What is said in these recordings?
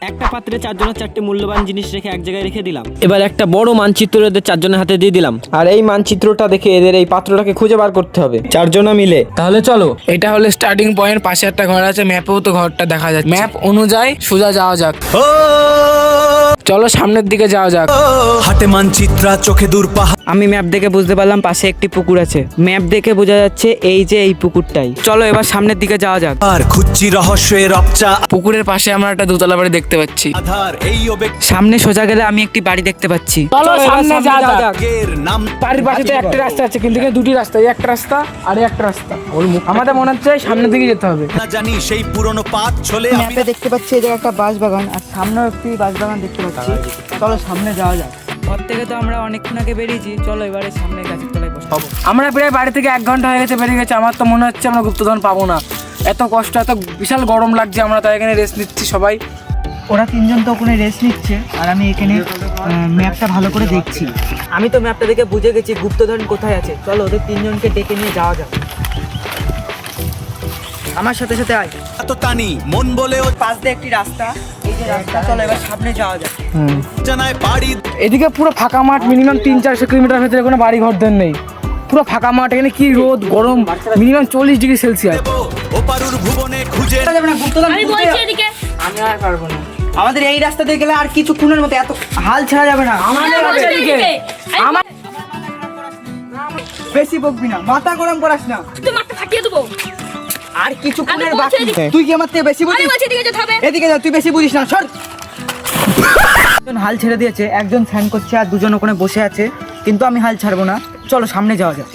একটা পাত্রে চারজনের চারটে মূল্যবান জিনিস রেখে এক জায়গায় রেখে দিলাম। এবার একটা বড় মানচিত্র এদের চারজনের হাতে দিয়ে দিলাম, আর এই মানচিত্রটা দেখে এদের এই পাত্রটাকে খুঁজে বার করতে হবে চারজনা মিলে। তাহলে চলো, এটা হলো স্টার্টিং পয়েন্ট। পাশে একটা ঘর আছে, ম্যাপেও তো ঘরটা দেখা যাচ্ছে। ম্যাপ অনুযায়ী সোজা যাওয়া যাক। চলো সামনের দিকে যাওয়া যাক। হাটে মানচিত্র চোখে দূর পাহাড়। আমি ম্যাপ দেখে বুঝতে পারলাম পাশে একটি পুকুর আছে। ম্যাপ দেখে বোঝা যাচ্ছে এই যে এই পুকুরটাই। চলো এবার সামনের দিকে যাওয়া যাক। আর খুঁজছি রহস্যের রপচা পুকুরের পাশে আমরা একটা দোতলা বাড়ি দেখতে পাচ্ছি। আধার এই সামনে সোজা গেলে আমি একটি বাড়ি দেখতে পাচ্ছি। চলো সামনে যাওয়া যাক। অবেগের নাম বাড়ির পাশে তো একটা রাস্তা আছে, কিন্তু এখানে দুটি রাস্তা, এই একটা রাস্তা আর এই একটা রাস্তা। আমাদের মনে হচ্ছে সামনের দিকে যেতে হবে। না জানি সেই পুরনো পাত চলে আমি ম্যাপে দেখতে পাচ্ছি এই জায়গায় একটা বাঁশবাগান, আর সামনেও একটি বাঁশবাগান দেখতে পাচ্ছি। চলো সামনে যাওয়া যাক। ঘর থেকে তো আমরা অনেকক্ষণ আগে বেরিয়েছি, চলো এবারে সামনে গাছের তলায় বসবো। আমরা প্রায় বাড়ি থেকে 1 ঘন্টা হয়ে গেছে বেরিয়ে গেছে। আমার তো মনে হচ্ছে আমরা গুপ্তধন পাবো না। এত কষ্ট, এত বিশাল গরম লাগছে। আমরা তাই এখানে রেস্ট নিচ্ছি সবাই। ওরা তিনজন তো ওখানে রেস্ট নিচ্ছে, আর আমি এখানে ম্যাপটা ভালো করে দেখছি। আমি তো ম্যাপটা দেখে বুঝে গেছি গুপ্তধন কোথায় আছে। চলো ওদের তিনজনকে ডেকে নিয়ে যাওয়া যাক। আমার সাথে সাথে আয়। এত টানি মন বলেও পাশ দিয়ে একটি রাস্তা, এই যে রাস্তা, চলো এবার সামনে যাওয়া যাক। জানায় বাড়ি এদিকে পুরো ফাঁকা মাঠ, মিনিমাম 300-400 কিলোমিটার ভেতরে কোনো বাড়ি ঘর দেন নেই। পুরো ফাঁকা মাঠ, এখানে কি রোদ গরম, মিনিমাম 40 ডিগ্রি সেলসিয়াস। দেব ওপারুর ভুবনে খুঁজে গুপ্তধন আমি খুঁজতে বলছি এদিকে আমি আর পারবো না। আমাদের এই রাস্তা দিয়ে গেলে আর কিছুক্ষণের মতো এত হাল ছাড়া যাবে না। আমাদের বলছি এদিকে। এদিকে। আমার বেশি বকবি না, মাথা গরম করাস না। তুই মাথা ফাটিয়ে দেবো। আর কিছুক্ষণের আমি বলছি বাকি। এদিকে। তুই কি আমার থেকে বেশি আমি বুঝিস? বলছি এদিকে যেতে হবে। এদিকে যা, তুই বেশি বুঝিস না, সর। একজন হাল ছেড়ে দিয়েছে, একজন ফ্যান করছে, আর দুজন ওখানে বসে আছে, কিন্তু আমি হাল ছাড়বো না। চলো সামনে যাওয়া যাক,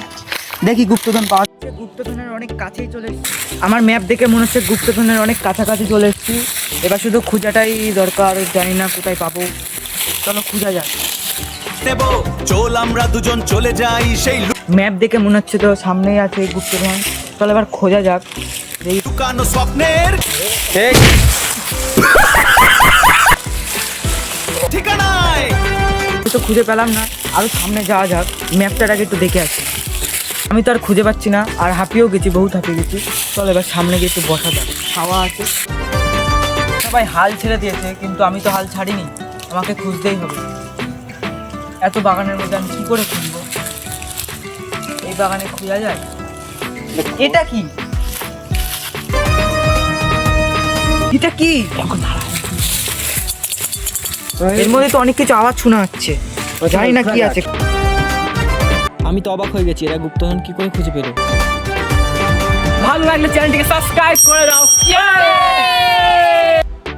দেখি গুপ্তধন পাওয়া যাচ্ছে। গুপ্তধনের অনেক কাছেই চলে এসেছি। আমার ম্যাপ দেখে মনে হচ্ছে গুপ্তধনের অনেক কাছাকাছি চলে এসেছি। এবার শুধু খোঁজাটাই দরকার, জানি না কোথায় পাবো। চলো খোঁজা যাক। দেব চল আমরা দুজন চলে যাই সেই ম্যাপ দেখে মনে হচ্ছে তো সামনেই আছে গুপ্তধন। চলো এবার খোঁজা যাক। এই লুকানো স্বপ্নের ঠিকানায়। তো খুঁজে পেলাম না, আরো সামনে যাওয়া যাক। ম্যাপটার আগে একটু দেখে আসি। আমি তো আর খুঁজে পাচ্ছি না, আর হাঁপিয়েও গেছি, বহুত হাঁপিয়ে গেছি। চল এবার সামনে গিয়ে একটু বসা যাক, হাওয়া আছে। সবাই হাল ছেড়ে দিয়েছে, কিন্তু আমি তো হাল ছাড়িনি, আমাকে খুঁজতেই হবে। এত বাগানের মধ্যে আমি কি করে খুঁজবো? এই বাগানে খোঁজা যায়? এটা কি? এটা কি? এর মধ্যে তো অনেক কিছু আওয়াজ শোনা যাচ্ছে, জানি না কি আছে। আমি তো অবাক হয়ে গেছি, এরা গুপ্তধন কি করে খুঁজে পেলো। ভালো লাগলে চ্যানেলটিকে সাবস্ক্রাইব করে দাও।